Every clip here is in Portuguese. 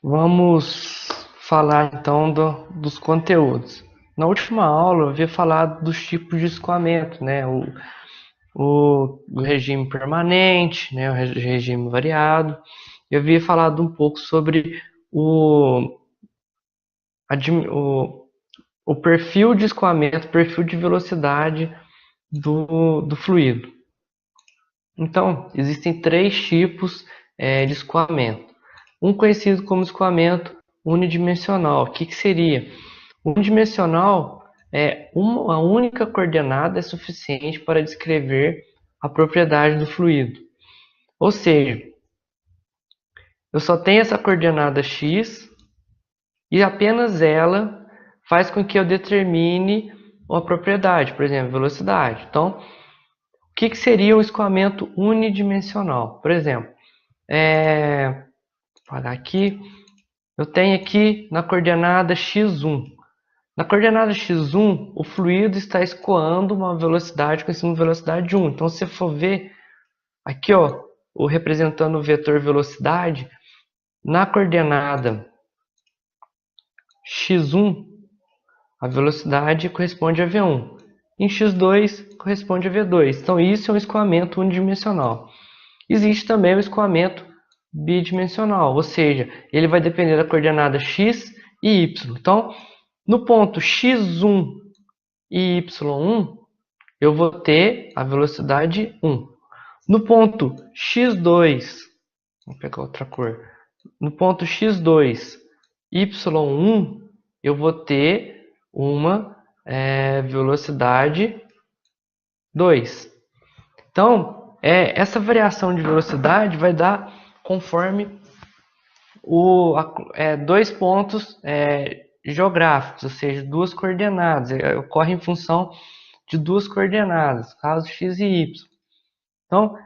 Vamos falar então dos conteúdos. Na última aula eu havia falado dos tipos de escoamento, né? O regime permanente, né? O regime variado. Eu havia falado um pouco sobre o, o, o perfil de escoamento, perfil de velocidade do fluido. Então, existem três tipos de escoamento. Um conhecido como escoamento unidimensional. O que seria? Unidimensional é uma única coordenada é suficiente para descrever a propriedade do fluido. Ou seja, eu só tenho essa coordenada x e apenas ela faz com que eu determine uma propriedade, por exemplo, velocidade. Então, o que seria um escoamento unidimensional? Por exemplo, vou parar aqui, eu tenho aqui na coordenada x1. Na coordenada x1, o fluido está escoando uma velocidade conhecida como velocidade 1. Então, se você for ver aqui, ó, o representando o vetor velocidade, na coordenada x1, a velocidade corresponde a v1. Em x2, corresponde a v2. Então, isso é um escoamento unidimensional. Existe também o escoamento bidimensional, ou seja, ele vai depender da coordenada x e y. Então, no ponto x1 e y1, eu vou ter a velocidade 1. No ponto x2, vou pegar outra cor. No ponto x2, y1, eu vou ter uma velocidade 2. Então, essa variação de velocidade vai dar conforme dois pontos geográficos, ou seja, duas coordenadas. Ocorre em função de duas coordenadas, caso x e y. Então,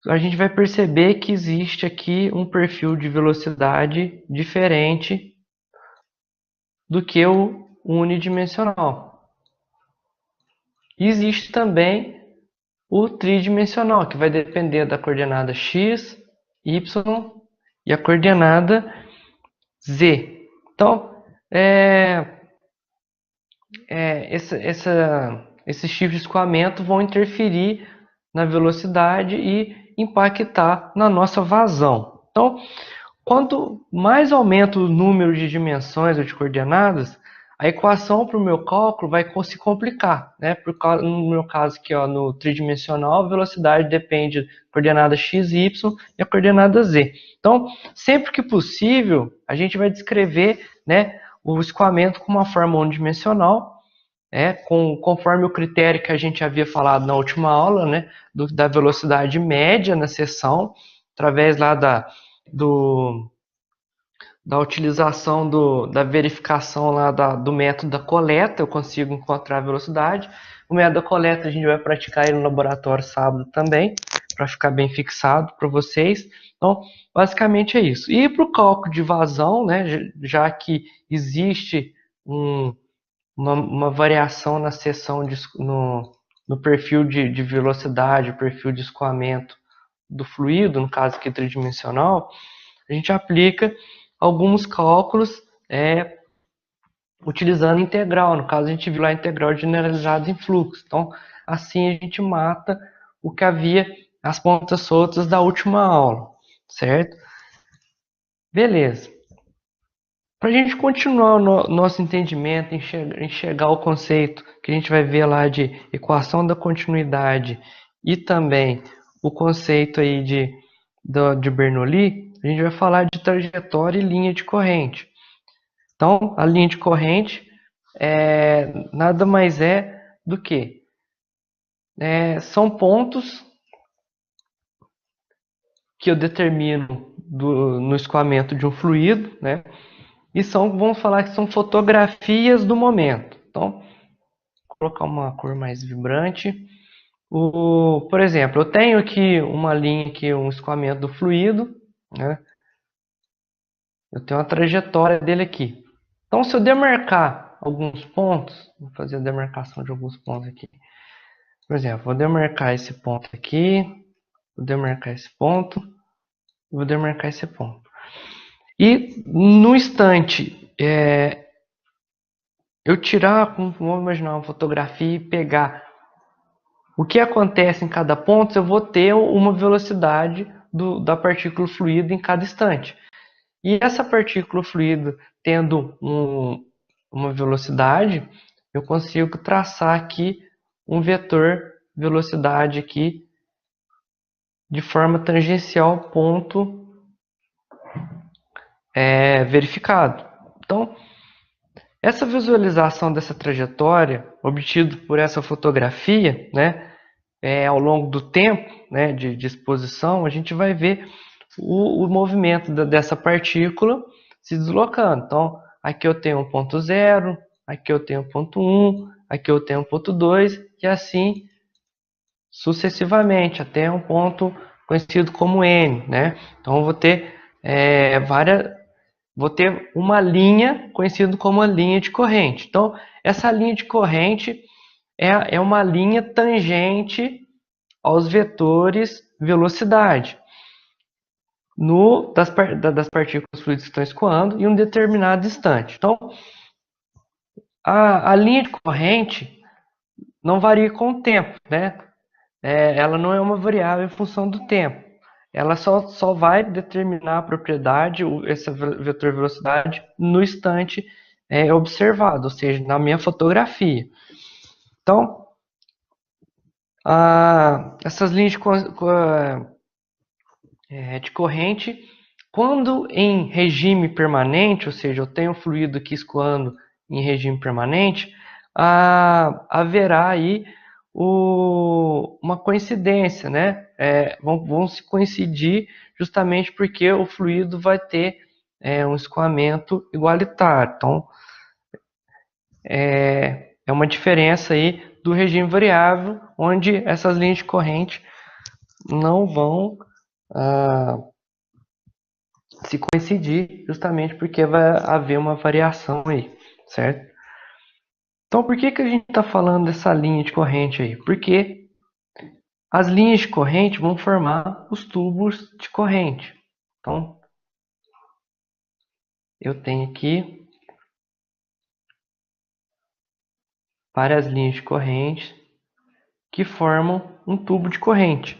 a gente vai perceber que existe aqui um perfil de velocidade diferente do que o unidimensional. E existe também o tridimensional, que vai depender da coordenada x, y e a coordenada z. Então, esses tipos de escoamento vão interferir na velocidade e impactar na nossa vazão. Então, quanto mais aumenta o número de dimensões ou de coordenadas, a equação para o meu cálculo vai se complicar, né? No meu caso aqui, ó, no tridimensional, a velocidade depende da coordenada x, y e a coordenada z. Então, sempre que possível, a gente vai descrever, né, o escoamento com uma forma unidimensional, conforme o critério que a gente havia falado na última aula, né, da velocidade média na seção, através lá do, da utilização da verificação lá do método da coleta, eu consigo encontrar a velocidade. O método da coleta a gente vai praticar ele no laboratório sábado também, para ficar bem fixado para vocês. Então, basicamente é isso. E para o cálculo de vazão, né, já que existe uma variação na seção no perfil de velocidade, perfil de escoamento do fluido, no caso aqui tridimensional, a gente aplica alguns cálculos utilizando integral. No caso, a gente viu lá a integral generalizada em fluxo. Então, assim a gente mata o que havia, as pontas soltas da última aula, certo? Beleza. Para a gente continuar o nosso entendimento, enxergar o conceito que a gente vai ver lá de equação da continuidade e também o conceito aí de Bernoulli, a gente vai falar de trajetória e linha de corrente. Então, a linha de corrente nada mais é do que são pontos que eu determino no escoamento de um fluido, né? E vamos falar que são fotografias do momento. Então, vou colocar uma cor mais vibrante. Por exemplo, eu tenho aqui uma linha, aqui, um escoamento do fluido, né? Eu tenho uma trajetória dele aqui. Então, se eu demarcar alguns pontos, vou fazer a demarcação de alguns pontos aqui. Por exemplo, vou demarcar esse ponto aqui, vou demarcar esse ponto, vou demarcar esse ponto. E no instante, eu tirar, vamos imaginar uma fotografia e pegar o que acontece em cada ponto, eu vou ter uma velocidade da partícula fluida em cada instante. E essa partícula fluida tendo uma velocidade, eu consigo traçar aqui um vetor velocidade aqui de forma tangencial ao ponto verificado. Então, essa visualização dessa trajetória obtida por essa fotografia, né, ao longo do tempo, né, de exposição, a gente vai ver o movimento dessa partícula se deslocando. Então, aqui eu tenho um ponto 0, aqui eu tenho um ponto 1, aqui eu tenho um ponto 2, e assim sucessivamente, até um ponto conhecido como N, né? Então, eu vou ter uma linha conhecida como a linha de corrente. Então, essa linha de corrente é uma linha tangente aos vetores velocidade das partículas fluidas que estão escoando em um determinado instante. Então, a linha de corrente não varia com o tempo, né? Ela não é uma variável em função do tempo. Ela só vai determinar a propriedade, essa vetor velocidade, no instante observado, ou seja, na minha fotografia. Então, essas linhas de corrente, quando em regime permanente, ou seja, eu tenho fluido aqui escoando em regime permanente, haverá aí uma coincidência, né? Vão se coincidir justamente porque o fluido vai ter um escoamento igualitário. Então, é uma diferença aí do regime variável, onde essas linhas de corrente não vão se coincidir, justamente porque vai haver uma variação aí, certo? Então, por que a gente está falando dessa linha de corrente aí? Porque as linhas de corrente vão formar os tubos de corrente. Então, eu tenho aqui várias linhas de corrente que formam um tubo de corrente.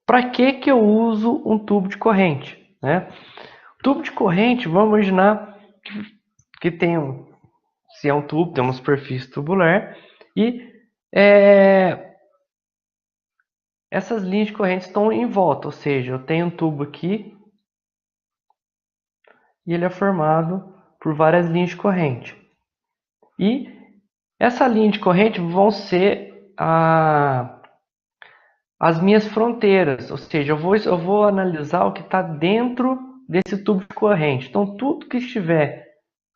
Para que eu uso um tubo de corrente, né? Tubo de corrente, vamos imaginar que se é um tubo, tem uma superfície tubular e essas linhas de corrente estão em volta, ou seja, eu tenho um tubo aqui e ele é formado por várias linhas de corrente. E essa linha de corrente vão ser as minhas fronteiras, ou seja, eu vou analisar o que está dentro desse tubo de corrente. Então, tudo que estiver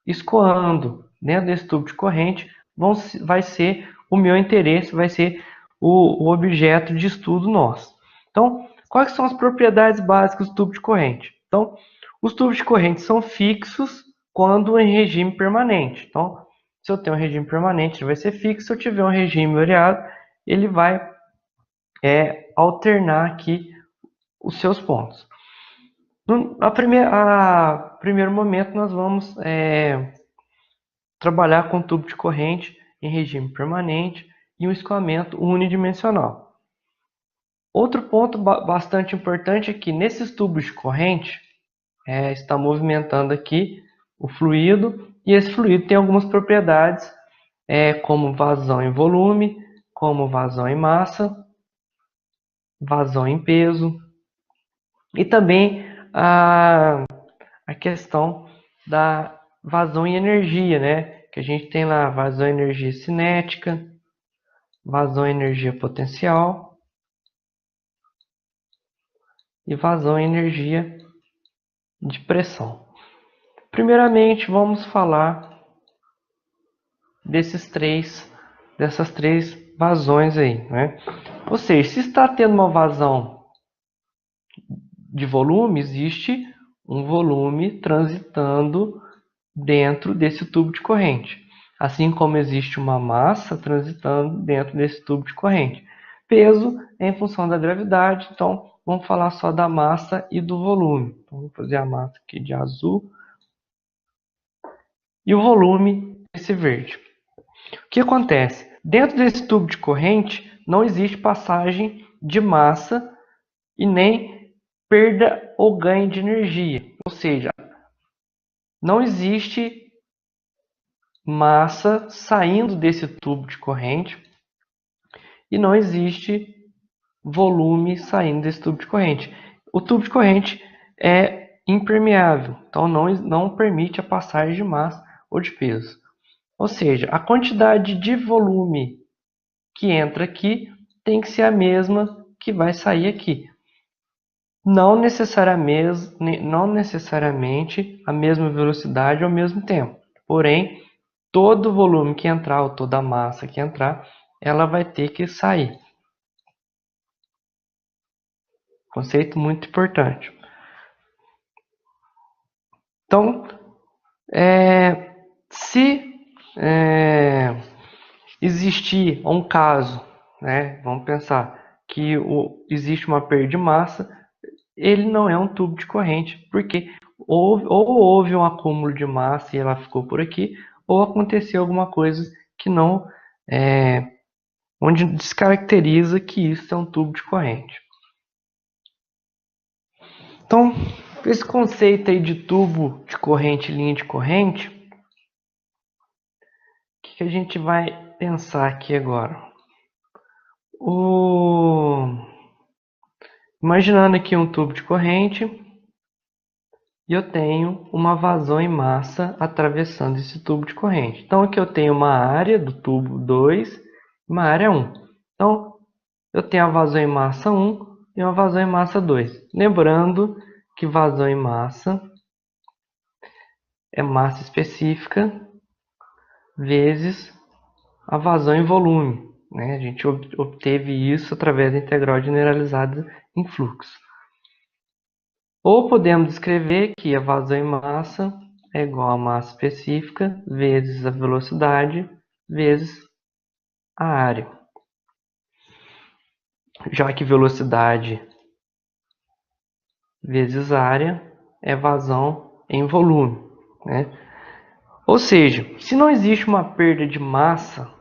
escoando dentro desse tubo de corrente vai ser o meu interesse, vai ser o objeto de estudo nosso. Então, quais são as propriedades básicas do tubo de corrente? Então, os tubos de corrente são fixos quando em regime permanente. Então, se eu tenho um regime permanente, ele vai ser fixo. Se eu tiver um regime variado, ele vai alternar aqui os seus pontos. A primeiro momento, nós vamos trabalhar com tubo de corrente em regime permanente e um escoamento unidimensional. Outro ponto bastante importante é que nesses tubos de corrente está movimentando aqui o fluido, e esse fluido tem algumas propriedades como vazão em volume, como vazão em massa, vazão em peso, e também a questão da vazão em energia, né? Que a gente tem lá vazão em energia cinética, vazão em energia potencial e vazão em energia de pressão. Primeiramente, vamos falar dessas três vazões aí, né? Ou seja, se está tendo uma vazão de volume, existe um volume transitando dentro desse tubo de corrente, assim como existe uma massa transitando dentro desse tubo de corrente. Peso é em função da gravidade, então vamos falar só da massa e do volume. Então, vou fazer a massa aqui de azul e o volume esse verde. O que acontece? Dentro desse tubo de corrente não existe passagem de massa e nem perda ou ganho de energia. Ou seja, não existe massa saindo desse tubo de corrente e não existe volume saindo desse tubo de corrente. O tubo de corrente é impermeável, então não permite a passagem de massa ou de peso. Ou seja, a quantidade de volume que entra aqui tem que ser a mesma que vai sair aqui. Não necessariamente a mesma velocidade ao mesmo tempo. Porém, todo volume que entrar, ou toda massa que entrar, ela vai ter que sair. Conceito muito importante. Então, se existir um caso, né, vamos pensar que existe uma perda de massa, ele não é um tubo de corrente, porque ou houve um acúmulo de massa e ela ficou por aqui, ou aconteceu alguma coisa que não, onde descaracteriza que isso é um tubo de corrente. Então, esse conceito aí de tubo de corrente, linha de corrente, o que a gente vai pensar aqui agora? Imaginando aqui um tubo de corrente e eu tenho uma vazão em massa atravessando esse tubo de corrente. Então aqui eu tenho uma área do tubo 2 e uma área 1. Então eu tenho a vazão em massa 1 e uma vazão em massa 2. Lembrando que vazão em massa é massa específica vezes a vazão em volume, né? A gente obteve isso através da integral generalizada em fluxo. Ou podemos escrever que a vazão em massa é igual a massa específica vezes a velocidade vezes a área. Já que velocidade vezes área é vazão em volume, né? Ou seja, se não existe uma perda de massa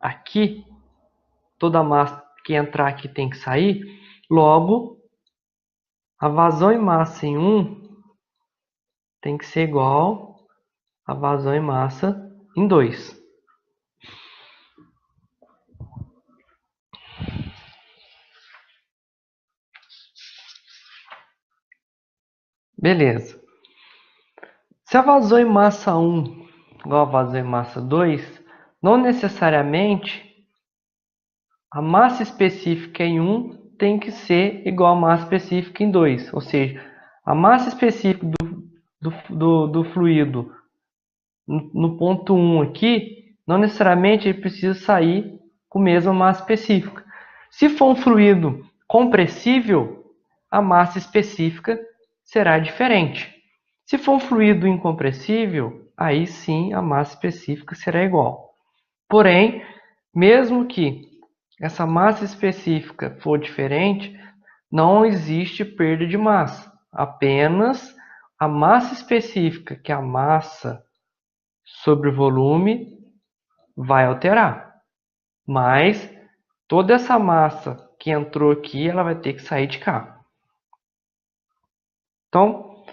aqui, toda massa que entrar aqui tem que sair, logo a vazão em massa em 1 tem que ser igual a vazão em massa em 2. Beleza. Se a vazão em massa 1 igual a vazão em massa 2, não necessariamente a massa específica em 1 tem que ser igual a massa específica em 2. Ou seja, a massa específica do fluido no ponto 1 aqui, não necessariamente ele precisa sair com a mesma massa específica. Se for um fluido compressível, a massa específica será diferente. Se for um fluido incompressível, aí sim a massa específica será igual. Porém, mesmo que essa massa específica for diferente, não existe perda de massa. Apenas a massa específica, que é a massa sobre o volume, vai alterar. Mas toda essa massa que entrou aqui, ela vai ter que sair de cá. Então,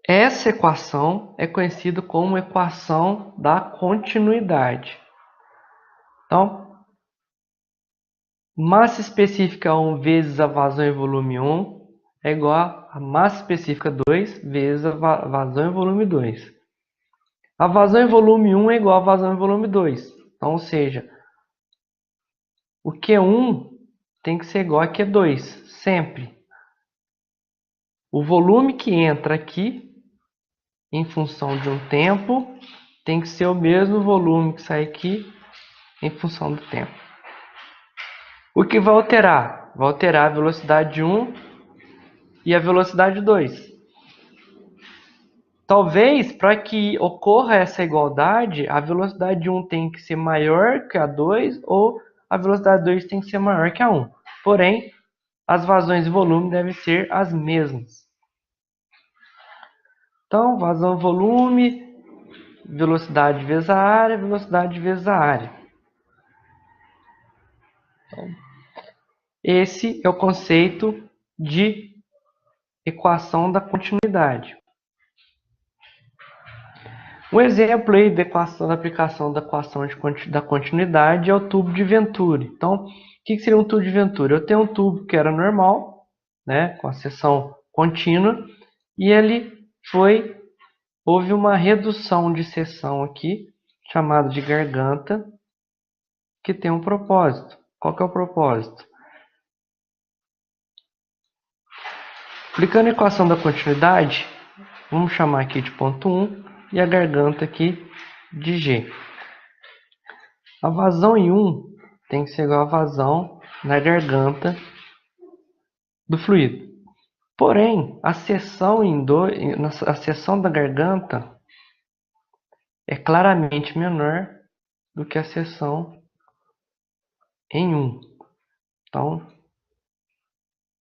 essa equação é conhecida como equação da continuidade. Então, massa específica 1 vezes a vazão em volume 1 é igual a massa específica 2 vezes a vazão em volume 2. A vazão em volume 1 é igual a vazão em volume 2. Então, ou seja, o Q1 tem que ser igual a Q2, sempre. O volume que entra aqui, em função de um tempo, tem que ser o mesmo volume que sai aqui, em função do tempo. O que vai alterar? Vai alterar a velocidade 1 e a velocidade 2. Talvez, para que ocorra essa igualdade, a velocidade 1 tem que ser maior que a 2 ou a velocidade 2 tem que ser maior que a 1. Porém, as vazões e volume devem ser as mesmas. Então, vazão e volume, velocidade vezes a área, velocidade vezes a área. Então, esse é o conceito de equação da continuidade. Um exemplo aí da equação da aplicação da equação da continuidade é o tubo de Venturi. Então, o que seria um tubo de Venturi? Eu tenho um tubo que era normal, né, com a seção contínua, e houve uma redução de seção aqui, chamada de garganta, que tem um propósito. Qual que é o propósito? Aplicando a equação da continuidade, vamos chamar aqui de ponto 1 e a garganta aqui de G. A vazão em 1 tem que ser igual a vazão na garganta do fluido. Porém, a seção a seção da garganta é claramente menor do que a seção em 1. Então,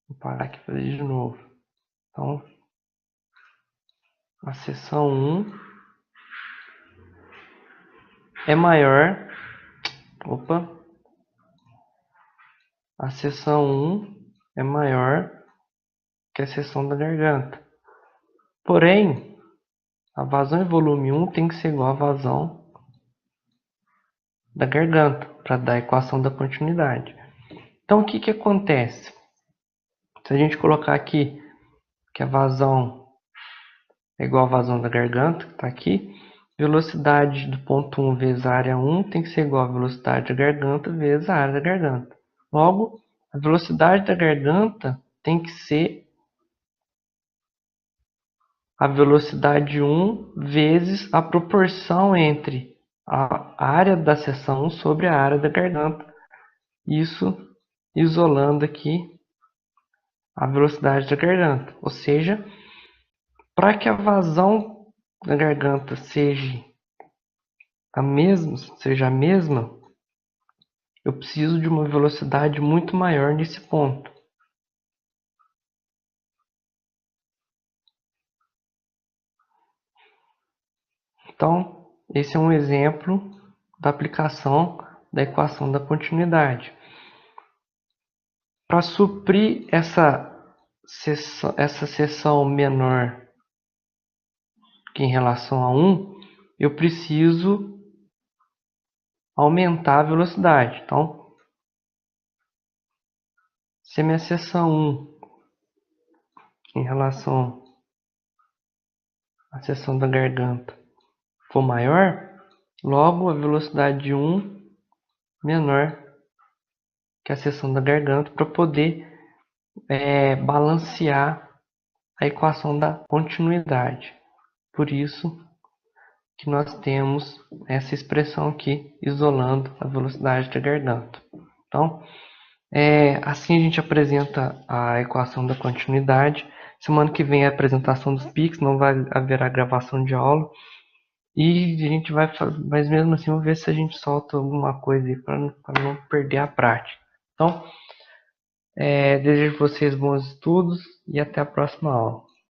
vou parar aqui para fazer de novo. Então, a seção 1 é maior. A seção 1 é maior que a seção da garganta. Porém, a vazão em volume 1 tem que ser igual à vazão da garganta, para dar a equação da continuidade. Então, o que acontece? Se a gente colocar aqui que a vazão é igual à vazão da garganta, que está aqui, velocidade do ponto 1 vezes a área 1 tem que ser igual à velocidade da garganta vezes a área da garganta. Logo, a velocidade da garganta tem que ser a velocidade 1 vezes a proporção entre a área da seção 1 sobre a área da garganta. Isso isolando aqui a velocidade da garganta. Ou seja, para que a vazão da garganta seja a mesma, eu preciso de uma velocidade muito maior nesse ponto. Então, esse é um exemplo da aplicação da equação da continuidade. Para suprir essa seção menor que em relação a 1, eu preciso aumentar a velocidade. Então, se a minha seção 1 em relação à seção da garganta for maior, logo a velocidade de 1 menor que a seção da garganta para poder balancear a equação da continuidade. Por isso que nós temos essa expressão aqui isolando a velocidade da garganta. Então, assim a gente apresenta a equação da continuidade. Semana que vem é a apresentação dos PICs, não vai haver a gravação de aula. E a gente vai, mas mesmo assim, vamos ver se a gente solta alguma coisa aí para não perder a prática. Então, desejo a vocês bons estudos e até a próxima aula.